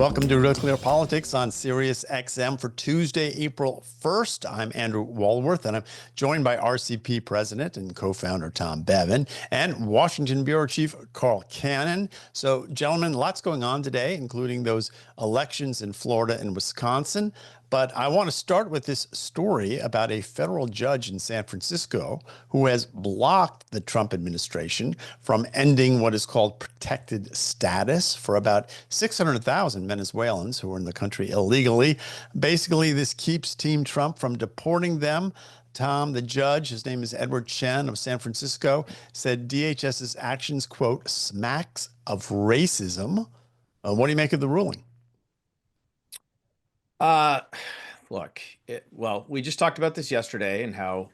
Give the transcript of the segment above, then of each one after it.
Welcome to Real Clear Politics on Sirius XM for Tuesday, April 1st. I'm Andrew Walworth, and I'm joined by RCP President and co-founder Tom Bevan and Washington Bureau Chief Carl Cannon. So, gentlemen, lots going on today, including those elections in Florida and Wisconsin. But I want to start with this story about a federal judge in San Francisco who has blocked the Trump administration from ending what is called protected status for about 600,000 Venezuelans who are in the country illegally. Basically, this keeps Team Trump from deporting them. Tom, the judge, his name is Edward Chen of San Francisco, said DHS's actions, quote, smacks of racism. What do you make of the ruling? Look, well, we just talked about this yesterday and how,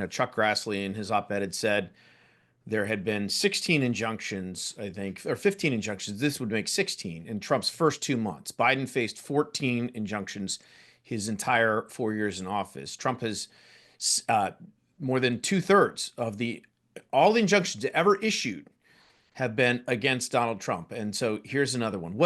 Chuck Grassley in his op-ed had said there had been 16 injunctions, I think, or 15 injunctions. This would make 16 in Trump's first 2 months. Biden faced 14 injunctions his entire 4 years in office. Trump has more than 2/3 of all the injunctions ever issued have been against Donald Trump. And so here's another one.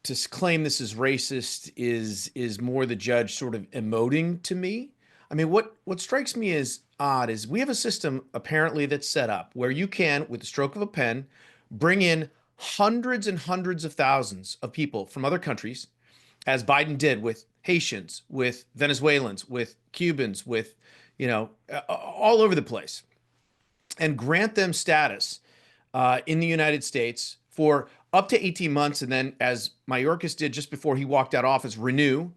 To claim this is racist is more the judge sort of emoting to me. I mean, what strikes me as odd is we have a system apparently that's set up where you can, with the stroke of a pen, bring in hundreds and hundreds of thousands of people from other countries, as Biden did with Haitians, with Venezuelans, with Cubans, with, all over the place, and grant them status in the United States for up to 18 months, and then, as Mayorkas did just before he walked out of office, renew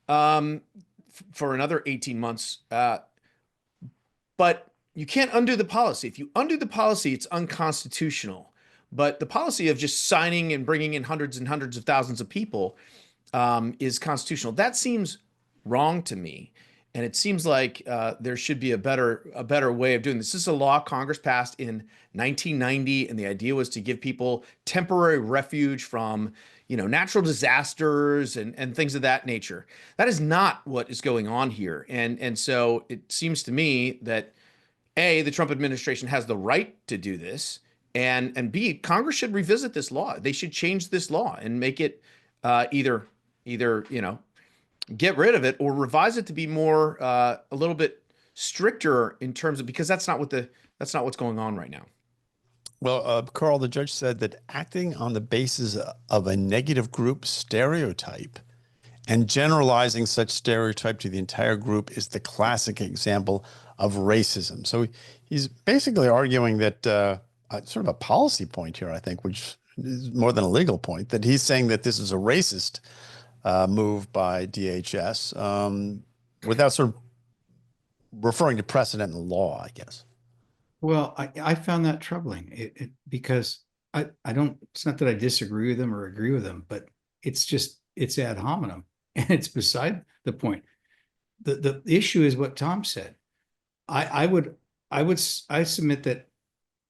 for another 18 months. But you can't undo the policy. If you undo the policy, it's unconstitutional. But the policy of just signing and bringing in hundreds and hundreds of thousands of people is constitutional. That seems wrong to me. And it seems like there should be a better way of doing this. This is a law Congress passed in 1990, and the idea was to give people temporary refuge from, natural disasters and things of that nature. That is not what is going on here. And so it seems to me that A, the Trump administration has the right to do this, and B, Congress should revisit this law. They should change this law and make it either get rid of it or revise it to be more a little bit stricter in terms of, because that's not what's going on right now. Well, Carl, the judge said that acting on the basis of a negative group stereotype and generalizing such stereotype to the entire group is the classic example of racism. So he's basically arguing that sort of a policy point here, I think, which is more than a legal point, that he's saying that this is a racist move by DHS without sort of referring to precedent in the law, I guess. Well, I found that troubling because I don't, it's not that I disagree with them or agree with them, but it's ad hominem and it's beside the point. The issue is what Tom said. I submit that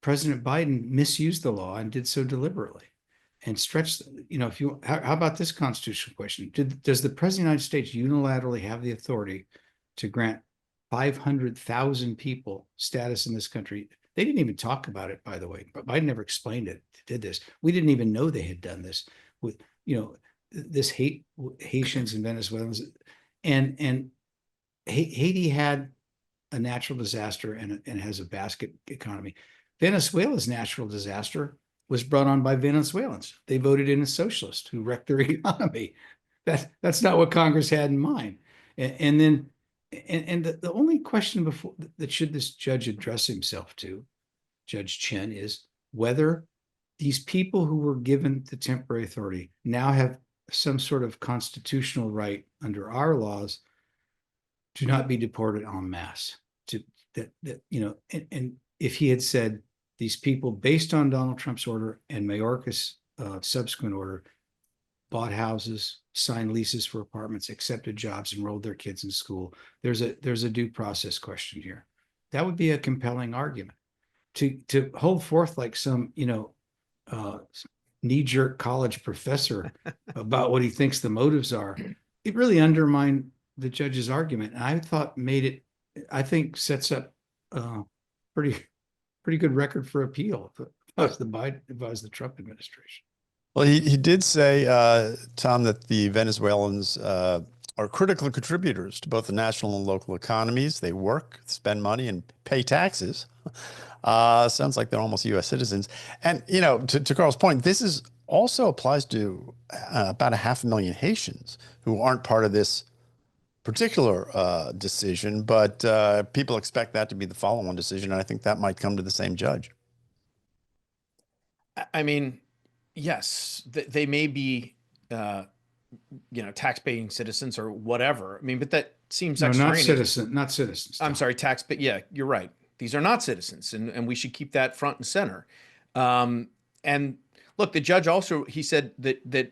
President Biden misused the law and did so deliberately and stretched, how about this constitutional question? Does the President of the United States unilaterally have the authority to grant 500,000 people status in this country? They didn't even talk about it, by the way, but Biden never explained it. Did this. We didn't even know they had done this with, this Haitians and Venezuelans. And Haiti had a natural disaster and has a basket economy. Venezuela's natural disaster was brought on by Venezuelans. They voted in a socialist who wrecked their economy. That's not what Congress had in mind. And then the only question before that should this judge address himself to, Judge Chen, is whether these people who were given the temporary authority now have some sort of constitutional right under our laws to not be deported en masse. And if he had said these people, based on Donald Trump's order and Mayorkas' subsequent order, bought houses, signed leases for apartments, accepted jobs, enrolled their kids in school, there's a due process question here. That would be a compelling argument. To hold forth like some knee-jerk college professor about what he thinks the motives are, it really undermined the judge's argument. And I thought sets up pretty good record for appeal if I was the Trump administration. Well, he did say, Tom, that the Venezuelans are critical contributors to both the national and local economies. They work, spend money, and pay taxes. Sounds like they're almost U.S. citizens. And, to Carl's point, this is also applies to about 500,000 Haitians who aren't part of this particular decision, but people expect that to be the follow-on decision. And I think that might come to the same judge. I mean, yes, they may be, tax-paying citizens or whatever. I mean, but that seems No, not extraneous. not citizens. I'm sorry, but yeah, you're right. These are not citizens, and we should keep that front and center. And look, the judge also, he said that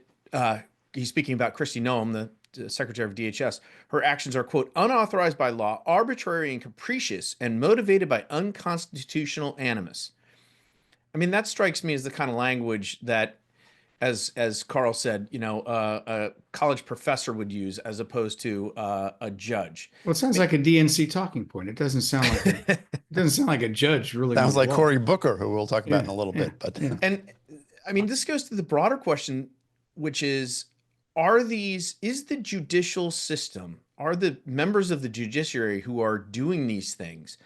he's speaking about Kristi Noem, the Secretary of DHS. Her actions are, quote, unauthorized by law, arbitrary and capricious, and motivated by unconstitutional animus. I mean, that strikes me as the kind of language that, as Carl said, a college professor would use as opposed to a judge. Well, it sounds like a DNC talking point. It doesn't sound like a judge really. Sounds like Cory Booker, who we'll talk about in a little bit. But and I mean, this goes to the broader question, which is the judicial system, are the members of the judiciary who are doing these things,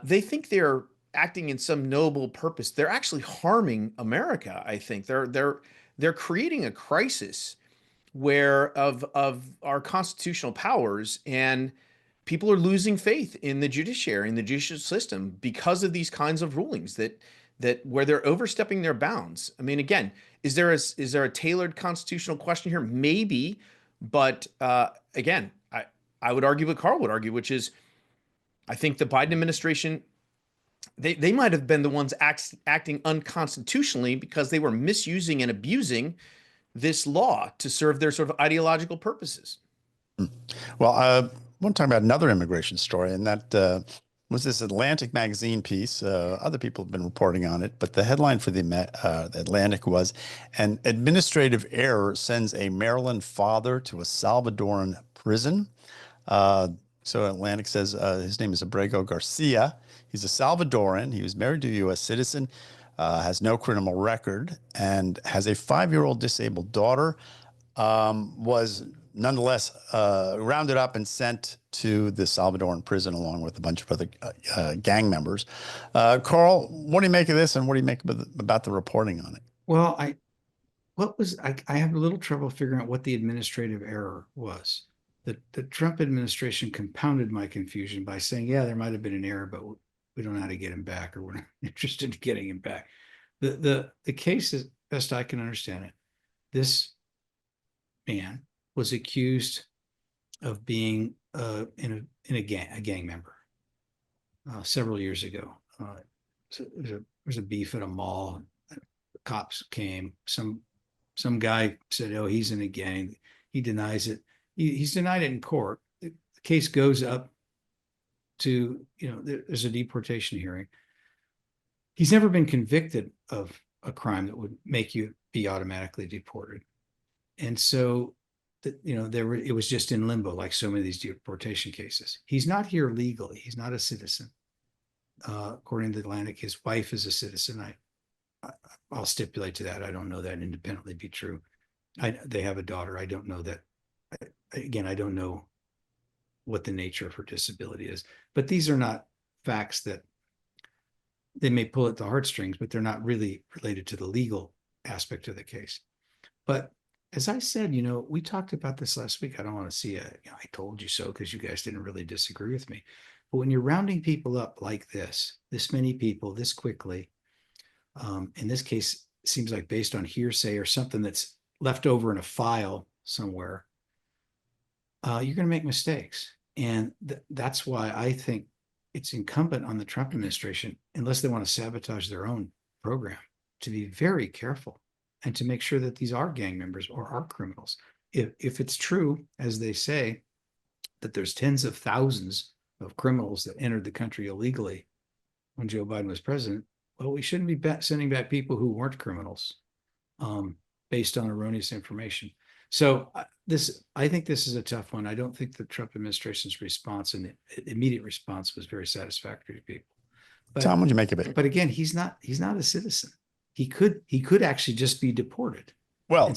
they think they're acting in some noble purpose. They're actually harming America. I think they're creating a crisis of our constitutional powers, and people are losing faith in the judiciary and the judicial system because of these kinds of rulings that where they're overstepping their bounds. I mean, again, is there a tailored constitutional question here? Maybe, but again, I would argue what Carl would argue, which is, I think the Biden administration, they might have been the ones acting unconstitutionally because they were misusing and abusing this law to serve their sort of ideological purposes. Well, I want to talk about another immigration story, and that was this Atlantic magazine piece. Other people have been reporting on it, but the headline for the Atlantic was, "An administrative error sends a Maryland father to a Salvadoran prison." So Atlantic says his name is Abrego Garcia. He's a Salvadoran. He was married to a U.S. citizen, has no criminal record, and has a 5-year-old disabled daughter. Was nonetheless rounded up and sent to the Salvadoran prison along with a bunch of other gang members. Carl, what do you make of this, and what do you make about the reporting on it? Well, I have a little trouble figuring out what the administrative error was. The Trump administration compounded my confusion by saying, yeah, there might have been an error, but we don't know how to get him back, or we're not interested in getting him back. The case, as best I can understand it, this man was accused of being in a gang member several years ago. So there was a beef at a mall. The cops came. Some guy said, "Oh, he's in a gang." He denies it. He's denied it in court. The case goes up to, there's a deportation hearing. He's never been convicted of a crime that would make you be automatically deported. And so, it was just in limbo, like so many of these deportation cases. He's not here legally. He's not a citizen. According to the Atlantic, his wife is a citizen. I'll stipulate to that. I don't know that independently be true. They have a daughter. I don't know that. Again, I don't know what the nature of her disability is, but these are not facts that they may pull at the heartstrings, but they're not really related to the legal aspect of the case. But as I said, we talked about this last week. I don't want to see I told you so, because you guys didn't really disagree with me. But when you're rounding people up like this many people, this quickly, in this case, it seems like based on hearsay or something that's left over in a file somewhere, you're going to make mistakes. And that's why I think it's incumbent on the Trump administration, unless they want to sabotage their own program, to be very careful and to make sure that these are gang members or are criminals. If it's true, as they say, that there's tens of thousands of criminals that entered the country illegally when Joe Biden was president, well, we shouldn't be sending back people who weren't criminals based on erroneous information. So I think this is a tough one. I don't think the Trump administration's response and the immediate response was very satisfactory to people. Tom, what do you make of it? But again, he's not a citizen. He could actually just be deported. Well,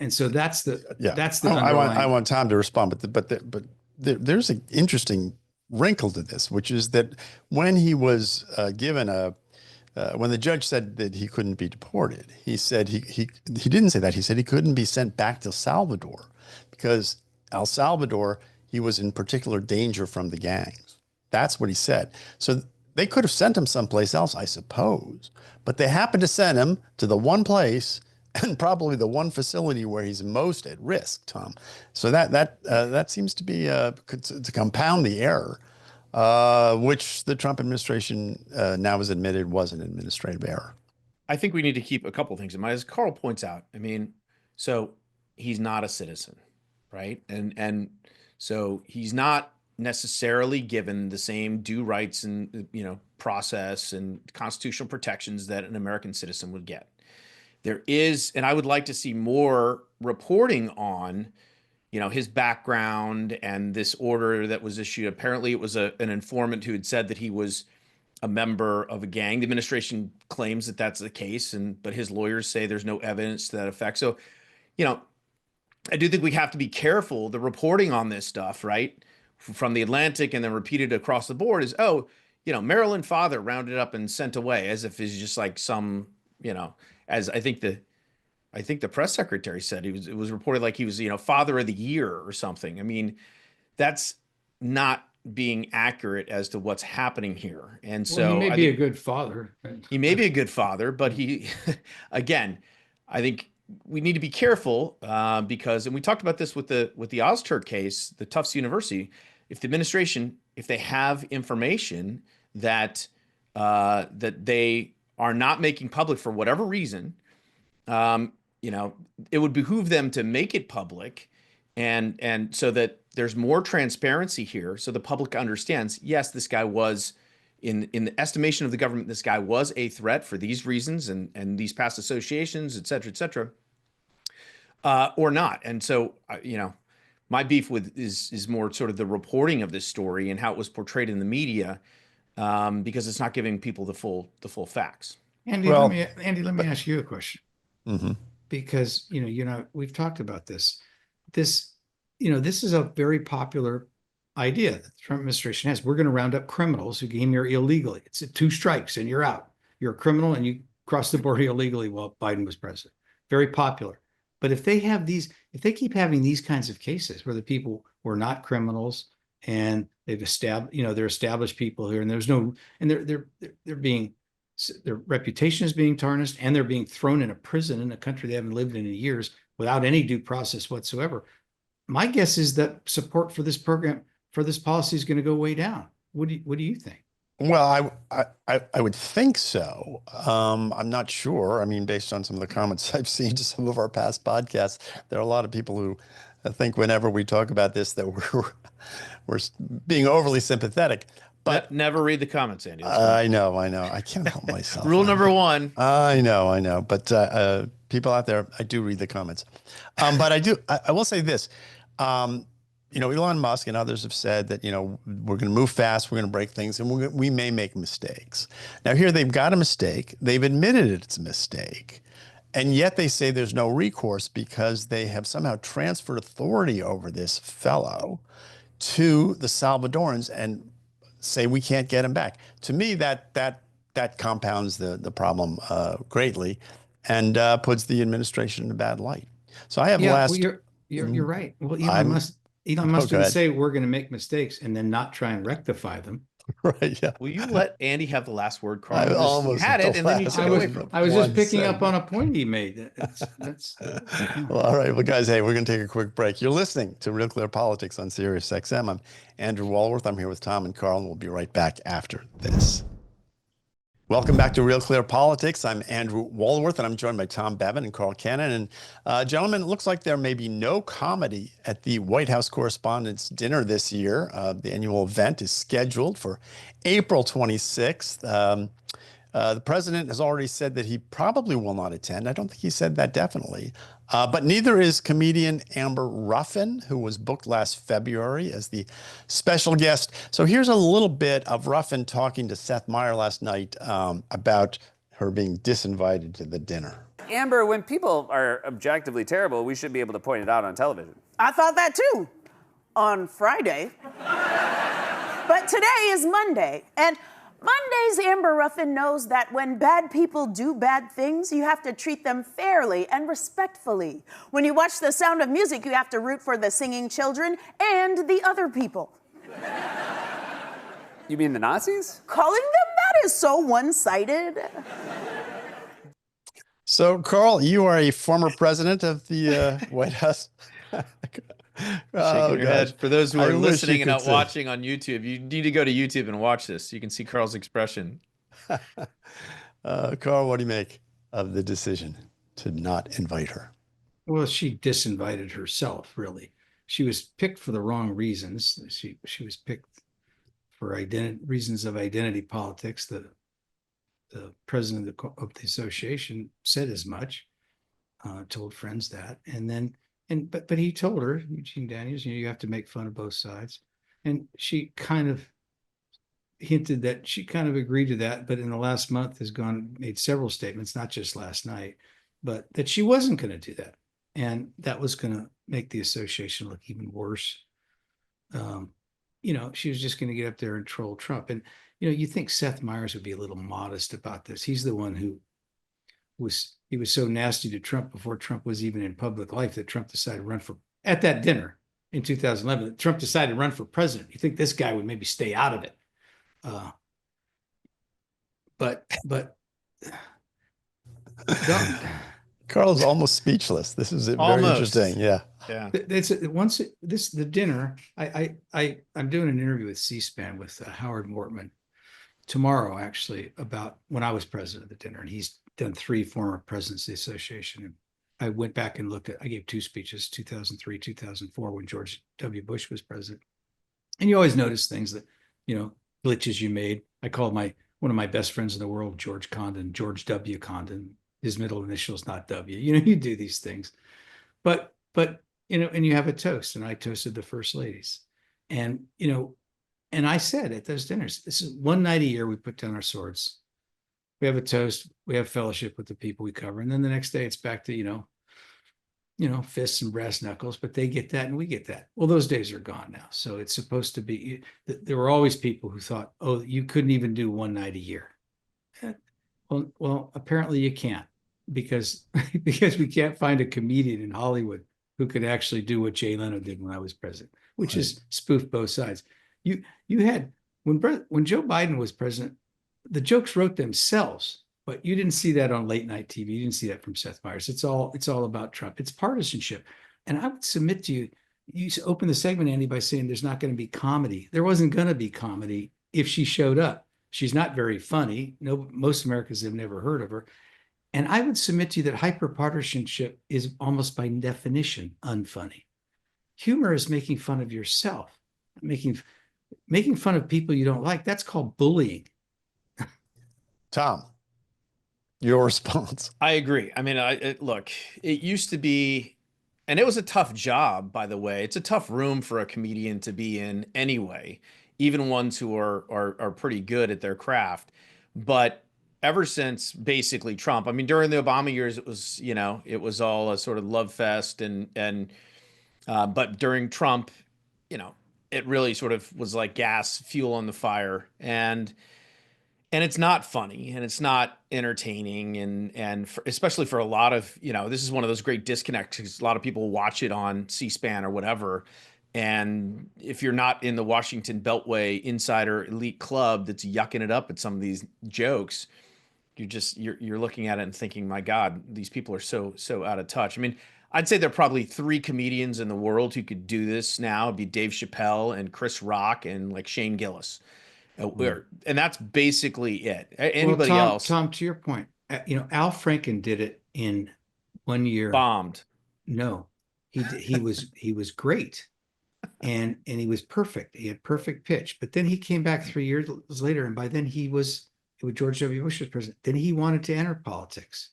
and so that's the I want Tom to respond, but there's an interesting wrinkle to this, which is that when he was given when the judge said that he couldn't be deported, he said he didn't say that. He said he couldn't be sent back to Salvador because El Salvador, he was in particular danger from the gangs. That's what he said. So they could have sent him someplace else, I suppose, but they happened to send him to the one place and probably the one facility where he's most at risk, Tom. So that seems to be to compound the error, which the Trump administration now has admitted was an administrative error. I think we need to keep a couple of things in mind. As Carl points out, I mean, so he's not a citizen, right? And so he's not necessarily given the same due rights and process and constitutional protections that an American citizen would get. There is, and I would like to see more reporting on, his background and this order that was issued. Apparently, it was an informant who had said that he was a member of a gang. The administration claims that that's the case, but his lawyers say there's no evidence to that effect. So, I do think we have to be careful. The reporting on this stuff, right, from the Atlantic and then repeated across the board is, Maryland father rounded up and sent away, as if he's just like some, as I think the press secretary said, it was reported like he was, father of the year or something. I mean, that's not being accurate as to what's happening here. And so he may be a good father. He may be a good father, but again, I think we need to be careful because, and we talked about this with the Ozturk case, the Tufts University. If the administration, if they have information that they are not making public for whatever reason, it would behoove them to make it public, and so that there's more transparency here, so the public understands. Yes, this guy was, in the estimation of the government, this guy was a threat for these reasons and these past associations, et cetera, or not. And so, my beef is more sort of the reporting of this story and how it was portrayed in the media, because it's not giving people the full facts. Andy, let me ask you a question. Mm-hmm. Because we've talked about this. This is a very popular idea that the Trump administration has. We're going to round up criminals who came here illegally. It's 2 strikes and you're out. You're a criminal and you crossed the border illegally while Biden was president. Very popular. But if they keep having these kinds of cases where the people were not criminals and they've established, they're established people here, and their reputation is being tarnished, and they're being thrown in a prison in a country they haven't lived in years without any due process whatsoever. My guess is that support for this program, for this policy, is going to go way down. What do you think? Well, I would think so. I'm not sure. I mean, based on some of the comments I've seen to some of our past podcasts, there are a lot of people who think whenever we talk about this that we're being overly sympathetic. But never read the comments, Andy. I know. I can't help myself. Rule number 1. I know. But people out there, I do read the comments. But I will say this. Elon Musk and others have said that, we're going to move fast, we're going to break things, and we may make mistakes. Now here they've got a mistake. They've admitted it's a mistake. And yet they say there's no recourse because they have somehow transferred authority over this fellow to the Salvadorans and say we can't get him back. To me, that compounds the problem greatly and puts the administration in a bad light. So I have you're right. Well, Elon Musk didn't say we're going to make mistakes and then not try and rectify them. Right. Yeah. Will you let Andy have the last word, Carl? I almost had it, and then you took it away from him. I was just picking up on a point he made. Well, all right. Well, guys, hey, we're going to take a quick break. You're listening to Real Clear Politics on Sirius XM. I'm Andrew Walworth. I'm here with Tom and Carl, and we'll be right back after this. Welcome back to Real Clear Politics. I'm Andrew Walworth, and I'm joined by Tom Bevan and Carl Cannon. And gentlemen, it looks like there may be no comedy at the White House Correspondents' Dinner this year. The annual event is scheduled for April 26th. The president has already said that he probably will not attend. I don't think he said that definitely. But neither is comedian Amber Ruffin, who was booked last February as the special guest. So here's a little bit of Ruffin talking to Seth Meyers last night about her being disinvited to the dinner. Amber, when people are objectively terrible, we should be able to point it out on television. I thought that too on Friday. But today is Monday, and Mondays, Amber Ruffin knows that when bad people do bad things, you have to treat them fairly and respectfully. When you watch The Sound of Music, you have to root for the singing children and the other people. You mean the Nazis? Calling them that is so one-sided. So, Carl, you are a former president of the White House. Shaking your head. For those who are listening and not see. watching on YouTube, you need to go to YouTube and watch this. You can see Carl's expression. Carl, what do you make of the decision to not invite her? Well, she disinvited herself, really. She was picked for the wrong reasons. She was picked for reasons of identity politics. The president of the association said as much, told friends that, but he told her, Eugene Daniels, you have to make fun of both sides. And she kind of hinted that she kind of agreed to that, but in the last month made several statements, not just last night, but that she wasn't going to do that. And that was going to make the association look even worse. She was just going to get up there and troll Trump. And, you think Seth Meyers would be a little modest about this. He's the one who was so nasty to Trump before Trump was even in public life that Trump decided to run at that dinner in 2011, Trump decided to run for president. You think this guy would maybe stay out of it. But Carl's almost speechless. This is very interesting. Yeah. Yeah. The dinner, I'm doing an interview with C-SPAN with Howard Mortman tomorrow, actually, about when I was president of the dinner, and he's done 3 former presidents of the association. And I went back and I gave 2 speeches, 2003, 2004, when George W. Bush was president. And you always notice things that, glitches you made. I called one of my best friends in the world, George Condon, George W. Condon. His middle initial is not W. You do these things. But and you have a toast, and I toasted the first ladies. And, and I said at those dinners, this is one night a year we put down our swords. We have a toast, we have fellowship with the people we cover. And then the next day it's back to, fists and brass knuckles, but they get that and we get that. Well, those days are gone now. So it's supposed to be, there were always people who thought, oh, you couldn't even do one night a year. Well, apparently you can't because we can't find a comedian in Hollywood who could actually do what Jay Leno did when I was president, which is spoof both sides. You had, when Joe Biden was president, the jokes wrote themselves, but you didn't see that on late night TV. You didn't see that from Seth Meyers. It's all about Trump. It's partisanship. And I would submit to you, you open the segment, Andy, by saying there's not going to be comedy. There wasn't going to be comedy if she showed up. She's not very funny. No, most Americans have never heard of her. And I would submit to you that hyperpartisanship is almost by definition unfunny. Humor is making fun of yourself, making fun of people you don't like. That's called bullying. Tom, your response. I agree. I mean, look, it used to be, and it was a tough job, by the way. It's a tough room for a comedian to be in anyway, even ones who are pretty good at their craft. But ever since basically Trump, I mean, during the Obama years, it was all a sort of love fest but during Trump, it really sort of was like gas, fuel on the fire. And it's not funny and it's not entertaining. Especially for a lot of, this is one of those great disconnects because a lot of people watch it on C-SPAN or whatever. And if you're not in the Washington Beltway insider elite club that's yucking it up at some of these jokes, you're looking at it and thinking, my God, these people are so out of touch. I mean, I'd say there are probably 3 comedians in the world who could do this now. It'd be Dave Chappelle and Chris Rock and like Shane Gillis. And that's basically it. Anybody else? Tom, to your point, Al Franken did it in 1 year. Bombed. No, he was great. And he was perfect. He had perfect pitch. But then he came back 3 years later, and by then he was when George W. Bush was president, then he wanted to enter politics.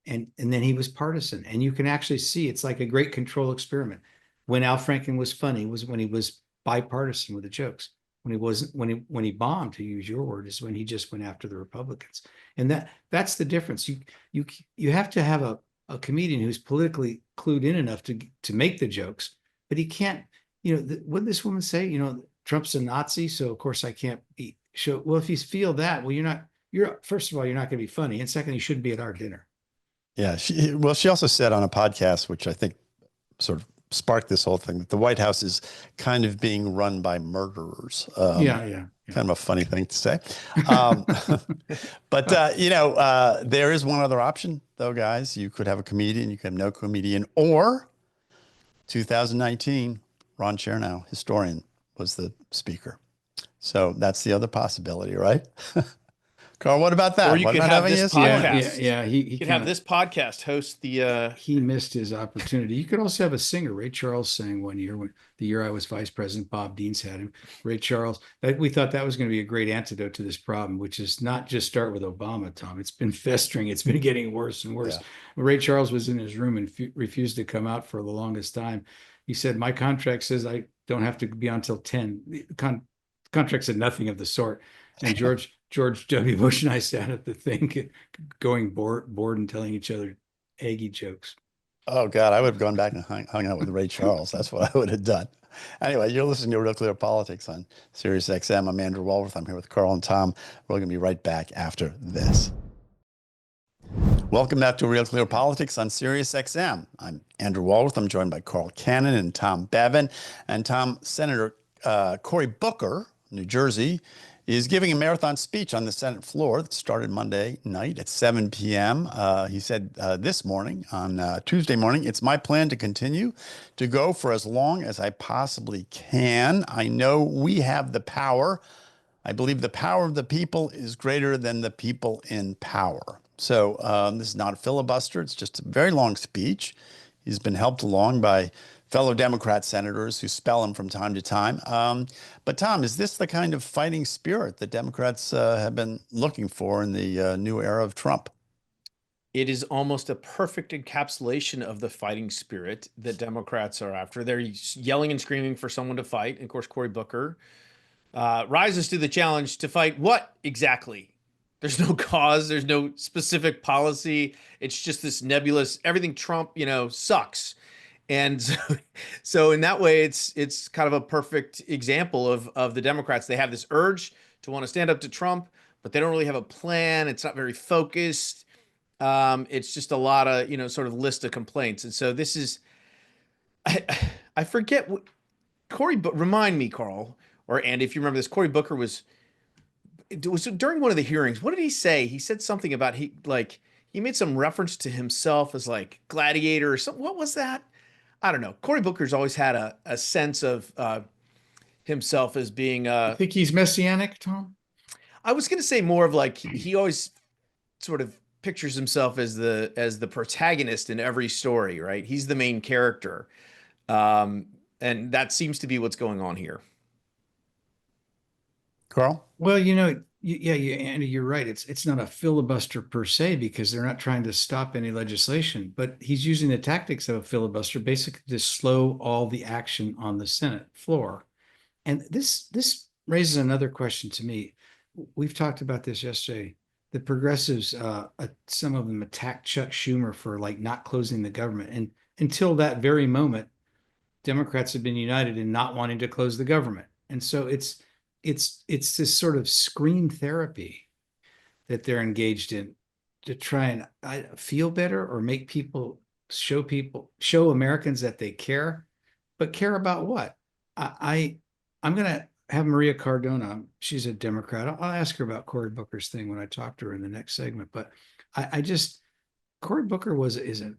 And then he was partisan. And you can actually see it's like a great control experiment. When Al Franken was funny was when he was bipartisan with the jokes. When he wasn't, when he bombed, to use your word, is when he just went after the Republicans. And that's the difference. You have to have a comedian who's politically clued in enough to make the jokes, but he can't, what did this woman say? Trump's a Nazi, so of course I can't show. Well, if you feel that, well, first of all, you're not going to be funny. And second, you shouldn't be at our dinner. Yeah. She also said on a podcast, which I think sort of sparked this whole thing, that the White House is kind of being run by murderers. Yeah. Kind of a funny thing to say. But, there is one other option, though, guys. You could have a comedian, you could have no comedian, or 2019, Ron Chernow, historian, was the speaker. So that's the other possibility, right? Carl, what about that? Or you could have this podcast. Yeah. He could have this podcast host the. He missed his opportunity. You could also have a singer. Ray Charles sang one year, when the year I was vice president. Bob Deans had him. Ray Charles. We thought that was going to be a great antidote to this problem, which is not just start with Obama, Tom. It's been festering. It's been getting worse and worse. Yeah. Ray Charles was in his room and refused to come out for the longest time. He said, "My contract says I don't have to be on till 10. The contract said nothing of the sort." And George W. Bush and I sat at the thing going bored and telling each other eggy jokes. Oh, God, I would have gone back and hung out with Ray Charles. That's what I would have done. Anyway, you're listening to Real Clear Politics on Sirius XM. I'm Andrew Walworth. I'm here with Carl and Tom. We're going to be right back after this. Welcome back to Real Clear Politics on Sirius XM. I'm Andrew Walworth. I'm joined by Carl Cannon and Tom Bevan. And Tom, Senator Cory Booker, New Jersey, is giving a marathon speech on the Senate floor that started Monday night at 7 p.m. He said this morning, on Tuesday morning, "It's my plan to continue to go for as long as I possibly can. I know we have the power. I believe the power of the people is greater than the people in power." So this is not a filibuster. It's just a very long speech. He's been helped along by fellow Democrat senators who spell him from time to time. But Tom, is this the kind of fighting spirit that Democrats have been looking for in the new era of Trump? It is almost a perfect encapsulation of the fighting spirit that Democrats are after. They're yelling and screaming for someone to fight. And of course, Cory Booker rises to the challenge to fight what exactly? There's no cause. There's no specific policy. It's just this nebulous, everything Trump, sucks. And so in that way, it's kind of a perfect example of the Democrats. They have this urge to want to stand up to Trump, but they don't really have a plan. It's not very focused. It's just a lot of, sort of list of complaints. And so this is, I forget what remind me, Carl, or Andy, if you remember this, Cory Booker was during one of the hearings. What did he say? He said something about he made some reference to himself as like gladiator or something. What was that? I don't know. Cory Booker's always had a sense of himself as being. I think he's messianic, Tom. I was going to say more of like he always sort of pictures himself as the protagonist in every story, right? He's the main character, and that seems to be what's going on here. Carl? Well, Andy, you're right. It's not a filibuster per se, because they're not trying to stop any legislation, but he's using the tactics of a filibuster basically to slow all the action on the Senate floor. And this raises another question to me. We've talked about this yesterday. The progressives, some of them attacked Chuck Schumer for not closing the government. And until that very moment, Democrats have been united in not wanting to close the government. And so it's this sort of screen therapy that they're engaged in to try and feel better or make people show Americans that they care, but care about what? I'm going to have Maria Cardona. She's a Democrat. I'll ask her about Cory Booker's thing when I talk to her in the next segment. But Cory Booker is a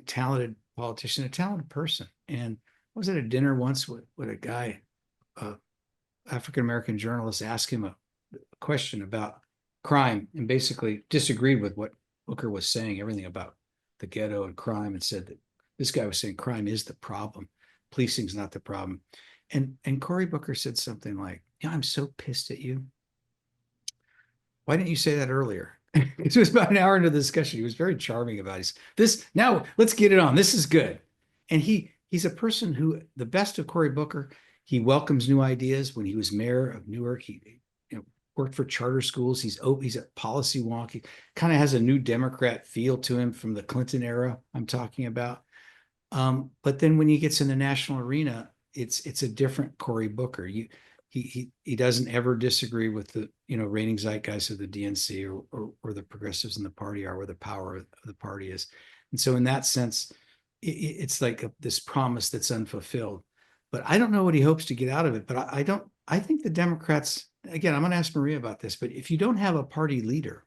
talented politician, a talented person. And I was at a dinner once with a guy, African-American journalist, asked him a question about crime and basically disagreed with what Booker was saying, everything about the ghetto and crime, and said that this guy was saying crime is the problem. Policing's not the problem. And Cory Booker said something like, "I'm so pissed at you. why didn't you say that earlier? It was about an hour into the discussion. He was very charming about this. Now let's get it on. This is good. And he's a person who, the best of Cory Booker, he welcomes new ideas. When he was mayor of Newark, he worked for charter schools. He's a policy wonk. He kind of has a new Democrat feel to him from the Clinton era I'm talking about. But then when he gets in the national arena, it's a different Cory Booker. He doesn't ever disagree with the reigning zeitgeist of the DNC or the progressives in the party are, where the power of the party is. And so in that sense, it's like this promise that's unfulfilled. But I don't know what he hopes to get out of it. But I think the Democrats, again, I'm going to ask Maria about this, but if you don't have a party leader,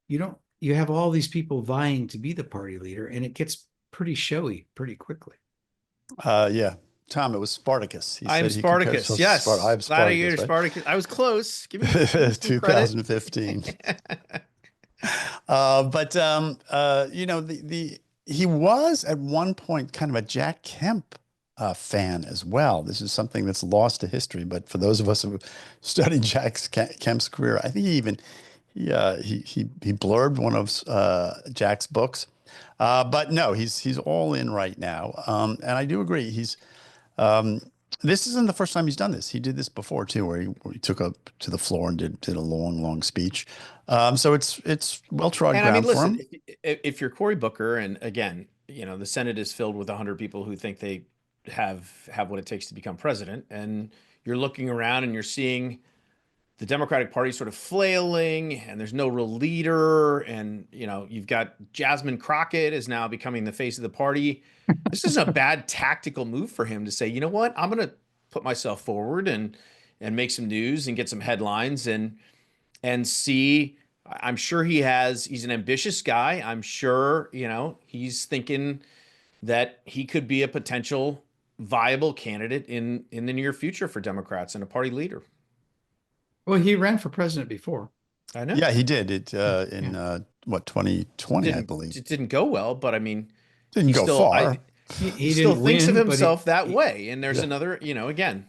you have all these people vying to be the party leader, and it gets pretty showy pretty quickly. Yeah. Tom, it was Spartacus. I'm Spartacus. Yes. I'm Glad Spartacus. to hear Right? Spartacus. I was close. Give me some 2015. He was at one point kind of a Jack Kemp fan as well. This is something that's lost to history, but for those of us who studied Kemp's career, I think he blurbed one of Jack's books. But no, he's all in right now. And I do agree. This isn't the first time he's done this. He did this before too, where he took up to the floor and did a long speech. So it's well-trodden ground for him. If you're Cory Booker, and again, the Senate is filled with 100 people who think they have what it takes to become president, and you're looking around and you're seeing the Democratic Party sort of flailing, and there's no real leader, and you've got Jasmine Crockett is now becoming the face of the party. This is a bad tactical move for him to say, you know what, I'm going to put myself forward and make some news and get some headlines and see. I'm sure he's an ambitious guy. I'm sure he's thinking that he could be a potential viable candidate in the near future for Democrats and a party leader. Well, he ran for president before. I know. Yeah, he did it in 2020, I believe. It didn't go well, but I mean, Didn't go far. He still thinks of himself that way. And there's another, again,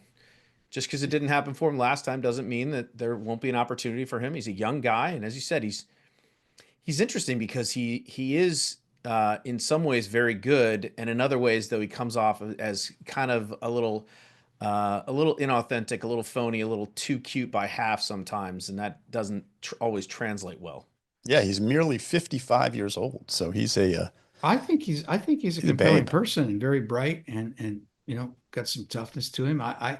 just because it didn't happen for him last time doesn't mean that there won't be an opportunity for him. He's a young guy, and as you said, he's interesting because he is in some ways very good, and in other ways, though, he comes off as kind of a little inauthentic, a little phony, a little too cute by half sometimes, and that doesn't always translate well. Yeah, he's merely 55 years old, so he's I think he's a compelling person and very bright, and got some toughness to him. I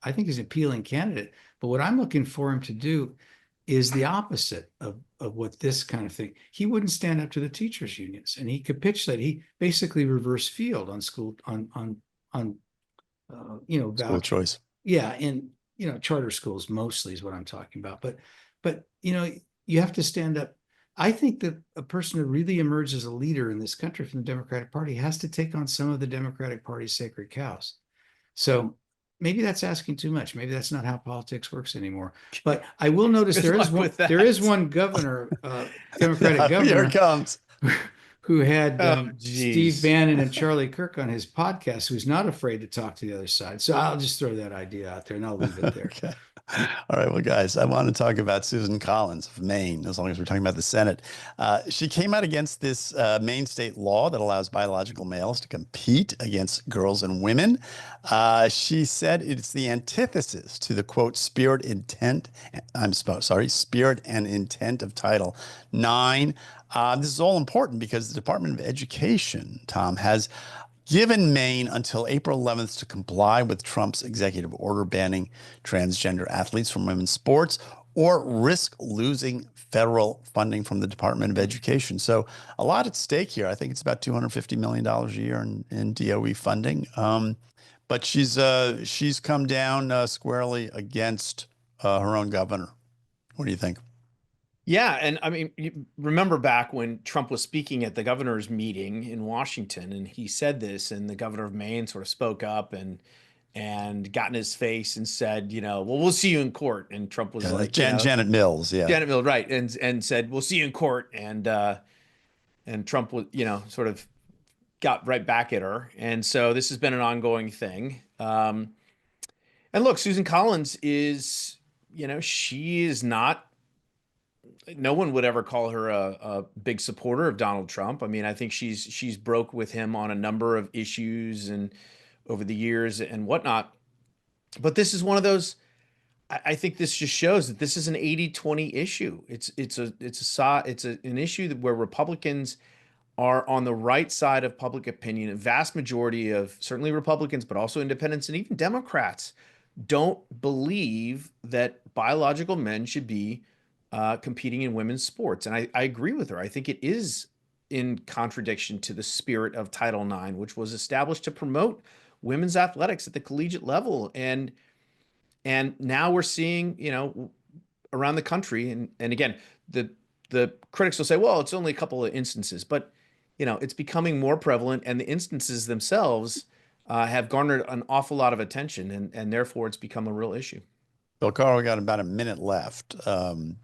think he's an appealing candidate. But what I'm looking for him to do is the opposite of what this kind of thing. He wouldn't stand up to the teachers' unions, and he capitulated. He basically reversed field on school school choice. Yeah, in charter schools mostly is what I'm talking about. But you have to stand up. I think that a person who really emerges as a leader in this country from the Democratic Party has to take on some of the Democratic Party's sacred cows. So maybe that's asking too much. Maybe that's not how politics works anymore. But I will notice there is one governor, Democratic governor. Here it comes. Who had Steve Bannon and Charlie Kirk on his podcast, who's not afraid to talk to the other side. So I'll just throw that idea out there and I'll leave it there. Okay. All right. Well, guys, I want to talk about Suzanne Collins of Maine, as long as we're talking about the Senate. She came out against this Maine state law that allows biological males to compete against girls and women. She said it's the antithesis to the, quote, spirit and intent of Title IX. This is all important because the Department of Education, Tom, has given Maine until April 11th to comply with Trump's executive order banning transgender athletes from women's sports or risk losing federal funding from the Department of Education. So a lot at stake here. I think it's about $250 million a year in DOE funding. But she's come down squarely against her own governor. What do you think? Yeah, and I mean, you remember back when Trump was speaking at the governor's meeting in Washington, and he said this, and the governor of Maine sort of spoke up and got in his face and said, well, we'll see you in court. And Trump was like, Janet Mills, yeah, Janet Mills, right, and said, we'll see you in court, and Trump was, sort of got right back at her, and so this has been an ongoing thing. And look, Suzanne Collins is, she is not no one would ever call her a big supporter of Donald Trump. I mean, I think she's broke with him on a number of issues and over the years and whatnot. But this is one of those. I think this just shows that this is an 80-20 issue. It's an issue where Republicans are on the right side of public opinion. A vast majority of certainly Republicans, but also independents and even Democrats don't believe that biological men should be competing in women's sports. And I agree with her. I think it is in contradiction to the spirit of Title IX, which was established to promote women's athletics at the collegiate level. And now we're seeing, around the country, and again, the critics will say, well, it's only a couple of instances, but it's becoming more prevalent, and the instances themselves have garnered an awful lot of attention, and therefore it's become a real issue. Bill, Carl, we got about a minute left. And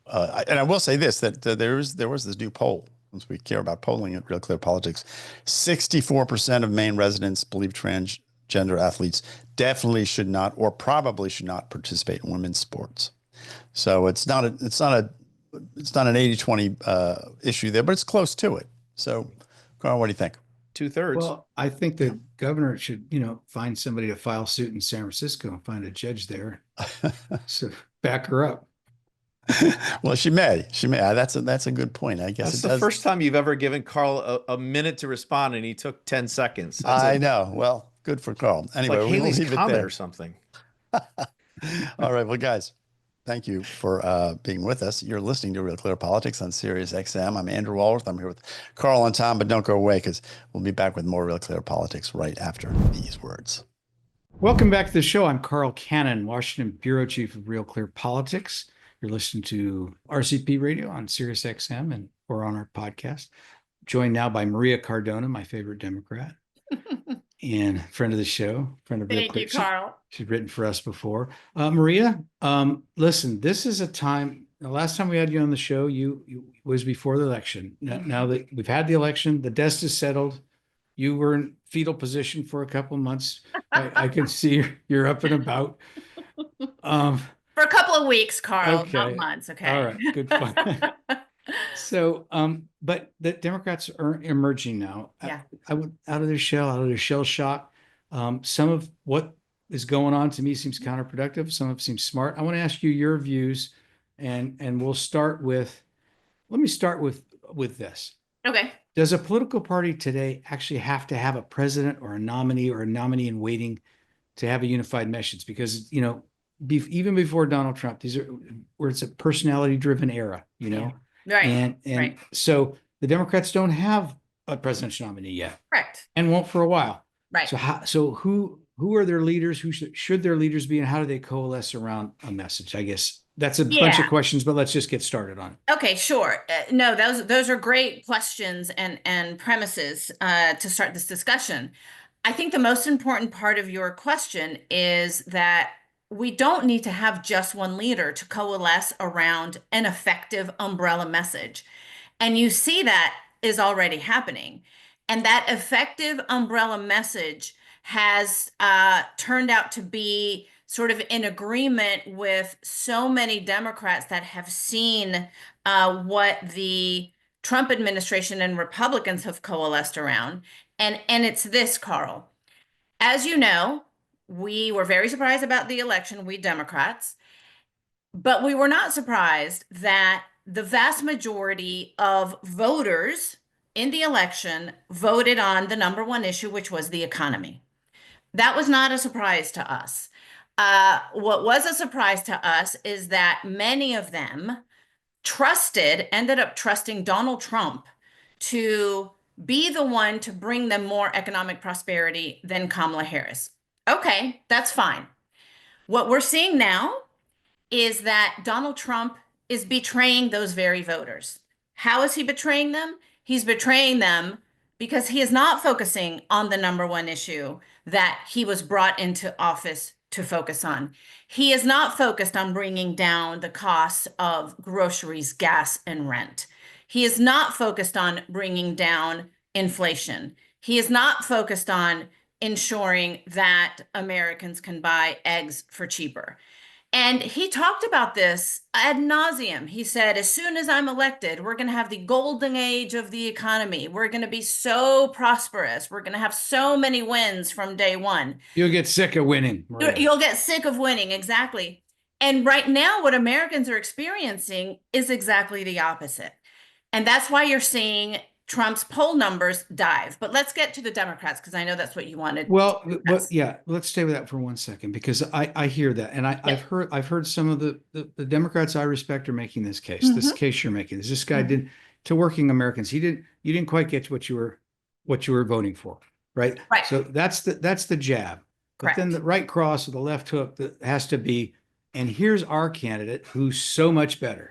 I will say this, that there was this new poll, since we care about polling at Real Clear Politics. 64% of Maine residents believe transgender athletes definitely should not, or probably should not, participate in women's sports. So it's not an 80-20 issue there, but it's close to it. So, Carl, what do you think? 2/3. Well, I think the governor should, find somebody to file suit in San Francisco and find a judge there. So back her up. Well, she may. That's a good point. I guess That's the first time you've ever given Carl a minute to respond, and he took 10 seconds. I know. Well, good for Carl. Anyway, like Haley's we'll leave it Comet there or something. All right. Well, guys, thank you for being with us. You're listening to Real Clear Politics on Sirius XM. I'm Andrew Walworth. I'm here with Carl and Tom, but don't go away because we'll be back with more Real Clear Politics right after these words. Welcome back to the show. I'm Carl Cannon, Washington Bureau Chief of Real Clear Politics. You're listening to RCP Radio on Sirius XM or on our podcast. Joined now by Maria Cardona, my favorite Democrat, and friend of the show, friend of Real Thank Clear. you, Carl. She's written for us before. Maria, listen, this is a time. The last time we had you on the show, you was before the election. Now that we've had the election, the dust is settled. You were in fetal position for a couple of months. I can see you're up and about. For a couple of weeks, Carl, Okay. not months. Okay. All right, good fun. So, but the Democrats are emerging now. Yeah. I would out of their shell shock. Some of what is going on to me seems counterproductive. Some of it seems smart. I want to ask you your views, and we'll start with. Let me start with this. Okay. Does a political party today actually have to have a president or a nominee in waiting to have a unified message? Because even before Donald Trump, these are where it's a personality-driven era. Right. And right. So the Democrats don't have a presidential nominee yet, Correct. and won't for a while. Right. So who are their leaders? Who should their leaders be, and how do they coalesce around a message? I guess that's a bunch of questions, but let's just get started on it. Okay, sure. No, those are great questions and premises to start this discussion. I think the most important part of your question is that we don't need to have just one leader to coalesce around an effective umbrella message. And you see that is already happening. And that effective umbrella message has turned out to be sort of in agreement with so many Democrats that have seen what the Trump administration and Republicans have coalesced around. And it's this, Carl. As you know, we were very surprised about the election, we Democrats, but we were not surprised that the vast majority of voters in the election voted on the number one issue, which was the economy. That was not a surprise to us. What was a surprise to us is that many of them ended up trusting Donald Trump to be the one to bring them more economic prosperity than Kamala Harris. Okay, that's fine. What we're seeing now is that Donald Trump is betraying those very voters. How is he betraying them? He's betraying them because he is not focusing on the number one issue that he was brought into office to focus on. He is not focused on bringing down the costs of groceries, gas, and rent. He is not focused on bringing down inflation. He is not focused on ensuring that Americans can buy eggs for cheaper. And he talked about this ad nauseum. He said, as soon as I'm elected, we're going to have the golden age of the economy. We're going to be so prosperous. We're going to have so many wins from day one. You'll get sick of winning, Maria. You'll get sick of winning, exactly. And right now, what Americans are experiencing is exactly the opposite. And that's why you're seeing Trump's poll numbers dive. But let's get to the Democrats, because I know that's what you wanted. Well, but yeah, let's stay with that for 1 second, because I hear that, and I've heard some of the Democrats I respect are making this case. This case you're making. This guy did to working Americans. You didn't quite get to what you were voting for, right? Right. So that's the jab. But then the right cross or the left hook that has to be, and here's our candidate who's so much better.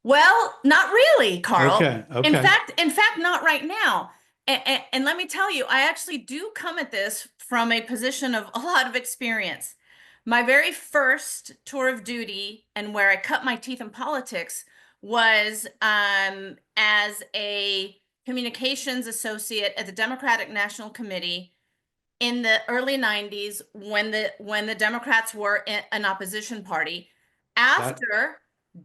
Well, not really, Carl. Okay. In fact, not right now. And let me tell you, I actually do come at this from a position of a lot of experience. My very first tour of duty and where I cut my teeth in politics was as a communications associate at the Democratic National Committee in the early 90s when the Democrats were an opposition party. After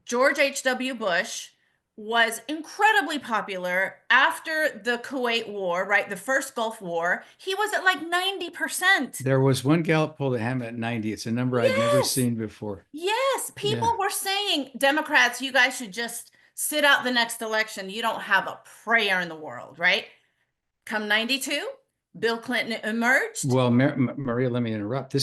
George H.W. Bush was incredibly popular after the Kuwait War, right? The first Gulf War, he was at like 90%. There was one Gallup poll that had him at 90. It's a number I'd never seen before. Yes, people were saying, Democrats, you guys should just sit out the next election. You don't have a prayer in the world, right? Come 92, Bill Clinton emerged. Well, Maria, let me interrupt.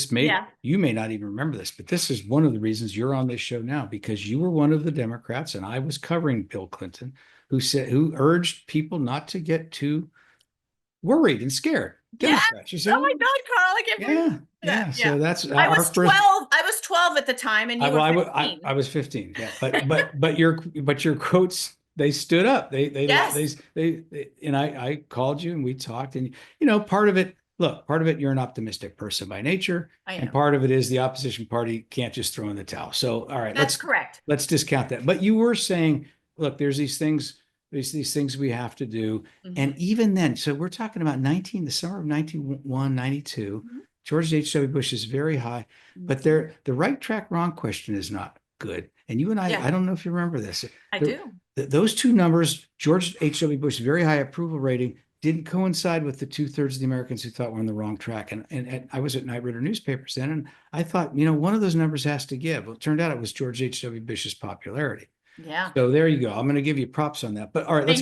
You may not even remember this, but this is one of the reasons you're on this show now, because you were one of the Democrats, and I was covering Bill Clinton, who urged people not to get too worried and scared. Democrats. You said, oh my God, Carl, I can't believe yeah. So that's I was 12. I was 12 at the time, and you were 15. I was 15. Yeah, but your quotes, they stood up. They and I called you and we talked, and part of it, you're an optimistic person by nature, and part of it is the opposition party can't just throw in the towel. So all right, that's correct. Let's discount that. But you were saying, look, there's these things we have to do. And even then, so we're talking about the summer of 91, 92, George H.W. Bush is very high, but the right track, wrong question is not good. And you and I don't know if you remember this. I do. Those two numbers, George H.W. Bush's very high approval rating, didn't coincide with the 2/3 of the Americans who thought we're on the wrong track. And I was at Night Reader newspapers then, and I thought, one of those numbers has to give. Well, it turned out it was George H.W. Bush's popularity. Yeah. So there you go. I'm going to give you props on that. But all right, but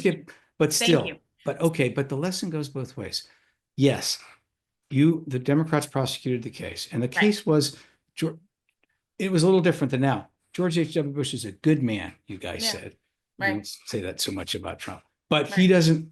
the lesson goes both ways. Yes, the Democrats prosecuted the case, and the case was, it was a little different than now. George H.W. Bush is a good man, you guys said. You don't say that so much about Trump, but he doesn't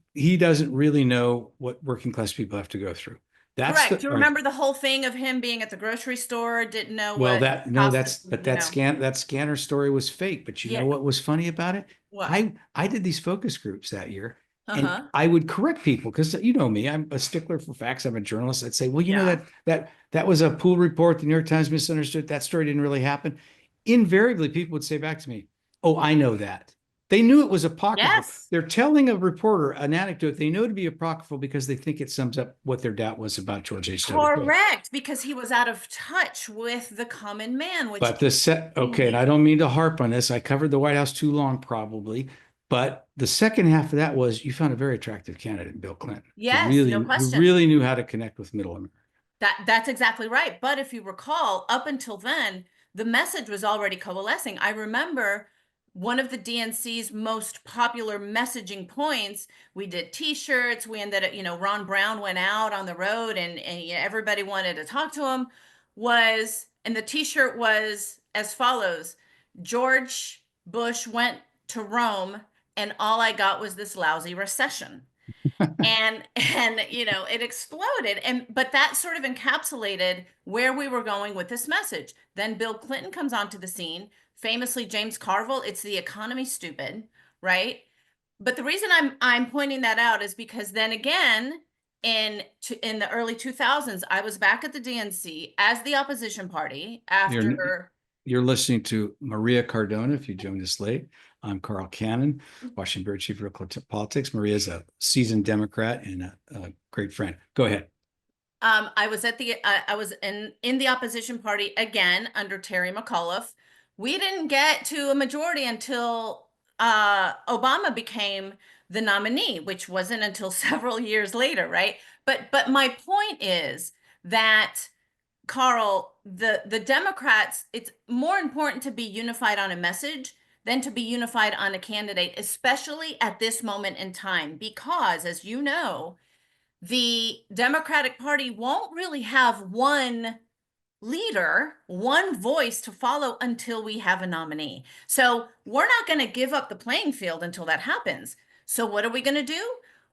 really know what working class people have to go through. That's correct. Do you remember the whole thing of him being at the grocery store, didn't know that scanner story was fake. But you know what was funny about it? What? I did these focus groups that year, and I would correct people, because you know me, I'm a stickler for facts. I'm a journalist. I'd say, well, you know that was a pool report. The New York Times misunderstood. That story didn't really happen. Invariably, people would say back to me, "Oh, I know that." They knew it was apocryphal. Yes. They're telling a reporter an anecdote they know to be apocryphal because they think it sums up what their doubt was about George H.W. Bush. Correct, because he was out of touch with the common man. And I don't mean to harp on this. I covered the White House too long, probably. But the second half of that was, you found a very attractive candidate in Bill Clinton. Yes, no question. Who really knew how to connect with middle America. That's exactly right. But if you recall, up until then, the message was already coalescing. I remember one of the DNC's most popular messaging points, we did T-shirts, we ended up, Ron Brown went out on the road and everybody wanted to talk to him, and the T-shirt was as follows: George Bush went to Rome and all I got was this lousy recession. and it exploded. But that sort of encapsulated where we were going with this message. Then Bill Clinton comes onto the scene. Famously, James Carville, it's the economy, stupid, right? But the reason I'm pointing that out is because then again, in the early 2000s, I was back at the DNC as the opposition party after. You're listening to Maria Cardona. If you joined us late, I'm Carl Cannon, Washington Bureau Chief of RealClearPolitics. Maria is a seasoned Democrat and a great friend. Go ahead. I was at I was in the opposition party again under Terry McAuliffe. We didn't get to a majority until Obama became the nominee, which wasn't until several years later, right? But my point is that, Carl, the Democrats, it's more important to be unified on a message than to be unified on a candidate, especially at this moment in time, because as you know, the Democratic Party won't really have one leader, one voice to follow until we have a nominee. So we're not going to give up the playing field until that happens. So what are we going to do?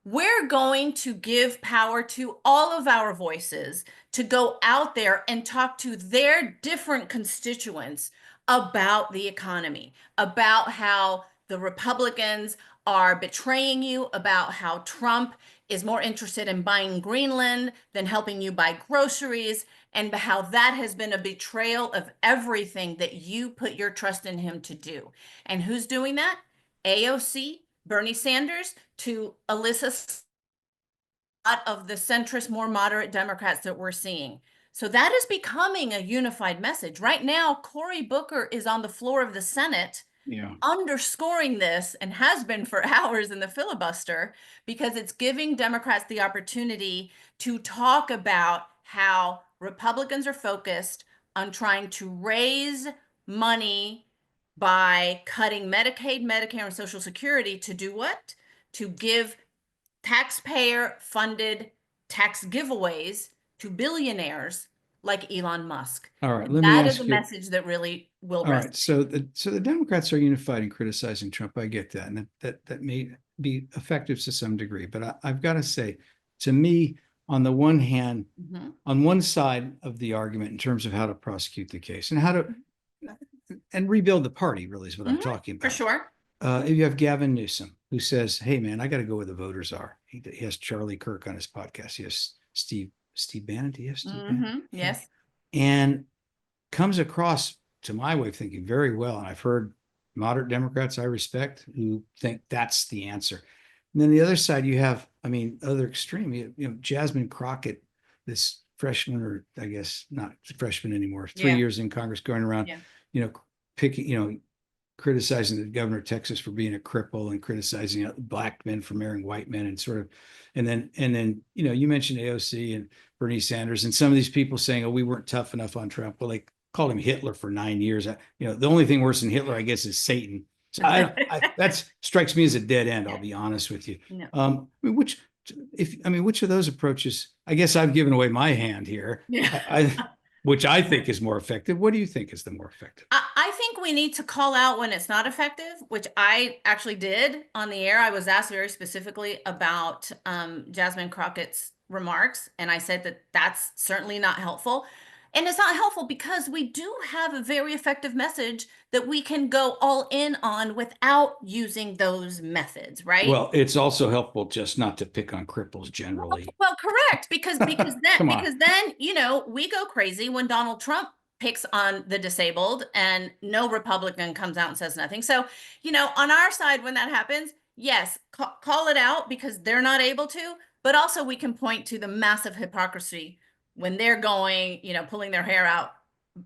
We're going to give power to all of our voices to go out there and talk to their different constituents about the economy, about how the Republicans are betraying you, about how Trump is more interested in buying Greenland than helping you buy groceries, and how that has been a betrayal of everything that you put your trust in him to do. And who's doing that? AOC, Bernie Sanders, to Alyssa, a lot of the centrist, more moderate Democrats that we're seeing. So that is becoming a unified message. Right now, Cory Booker is on the floor of the Senate underscoring this, and has been for hours in the filibuster, because it's giving Democrats the opportunity to talk about how Republicans are focused on trying to raise money by cutting Medicaid, Medicare, and Social Security to do what? To give taxpayer-funded tax giveaways to billionaires like Elon Musk. All right, And let me that is ask a you. message that really will All right, resonate. so the Democrats are unified in criticizing Trump. I get that, and that may be effective to some degree. But I've got to say, to me, on the one hand, on one side of the argument in terms of how to prosecute the case and how to and rebuild the party, really is what I'm talking about. For sure. You have Gavin Newsom, who says, "Hey, man, I got to go where the voters are." He has Charlie Kirk on his podcast. He has Steve Bannon. Do you have Steve Bannon? Yes. And comes across, to my way of thinking, very well. And I've heard moderate Democrats I respect who think that's the answer. And then the other side, you have, I mean, other extreme, you know, Jasmine Crockett, this freshman, or I guess not freshman anymore, 3 years in Congress, going around, you know, picking, you know, criticizing the governor of Texas for being a cripple and criticizing black men for marrying white men, and sort of, and then, you know, you mentioned AOC and Bernie Sanders and some of these people saying, oh, we weren't tough enough on Trump. Well, they called him Hitler for 9 years. You know, the only thing worse than Hitler, I guess, is Satan. So that strikes me as a dead end. I'll be honest with you. No. I mean, which of those approaches? I guess I've given away my hand here. Which I think is more effective. What do you think is the more effective? I think we need to call out when it's not effective, which I actually did on the air. I was asked very specifically about Jasmine Crockett's remarks, and I said that that's certainly not helpful. And it's not helpful because we do have a very effective message that we can go all in on without using those methods, right? Well, it's also helpful just not to pick on cripples generally. Well, correct, because then, you know, we go crazy when Donald Trump picks on the disabled and no Republican comes out and says nothing. So, you know, on our side, when that happens, yes, call it out because they're not able to, but also we can point to the massive hypocrisy when they're going, you know, pulling their hair out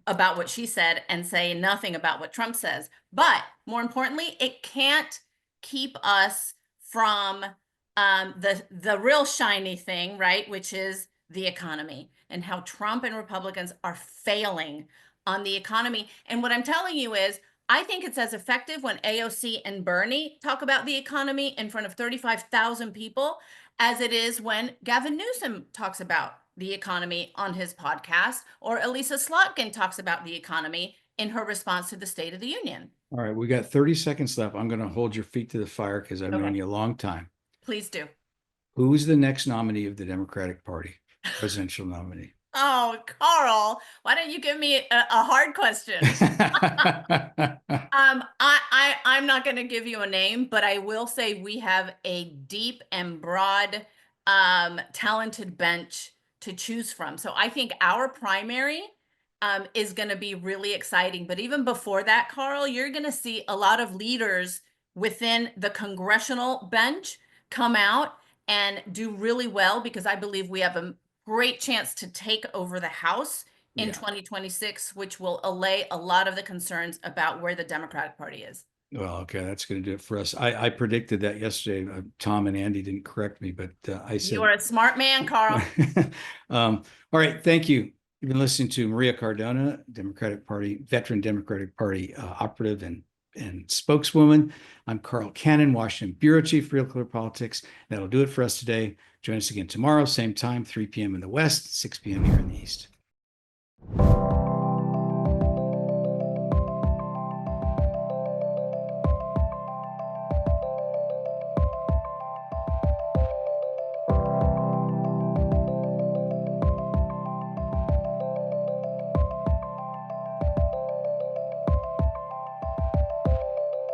about what she said and say nothing about what Trump says. But more importantly, it can't keep us from the real shiny thing, right? Which is the economy and how Trump and Republicans are failing on the economy. And what I'm telling you is, I think it's as effective when AOC and Bernie talk about the economy in front of 35,000 people as it is when Gavin Newsom talks about the economy on his podcast, or Elisa Slotkin talks about the economy in her response to the State of the Union. All right, we got 30 seconds left. I'm going to hold your feet to the fire because I've known you a long time. Please do. Who's the next nominee of the Democratic Party, presidential nominee? Oh, Carl, why don't you give me a hard question? I'm not going to give you a name, but I will say we have a deep and broad, talented bench to choose from. So I think our primary is going to be really exciting. But even before that, Carl, you're going to see a lot of leaders within the congressional bench come out and do really well, because I believe we have a great chance to take over the House in 2026, which will allay a lot of the concerns about where the Democratic Party is. Well, okay, that's going to do it for us. I predicted that yesterday. Tom and Andy didn't correct me, but I said You are a smart man, Carl. All right, thank you. You've been listening to Maria Cardona, Democratic Party, veteran Democratic Party operative and spokeswoman. I'm Carl Cannon, Washington Bureau Chief, Real Clear Politics. That'll do it for us today. Join us again tomorrow, same time, 3 p.m. in the West, 6 p.m. here in the East.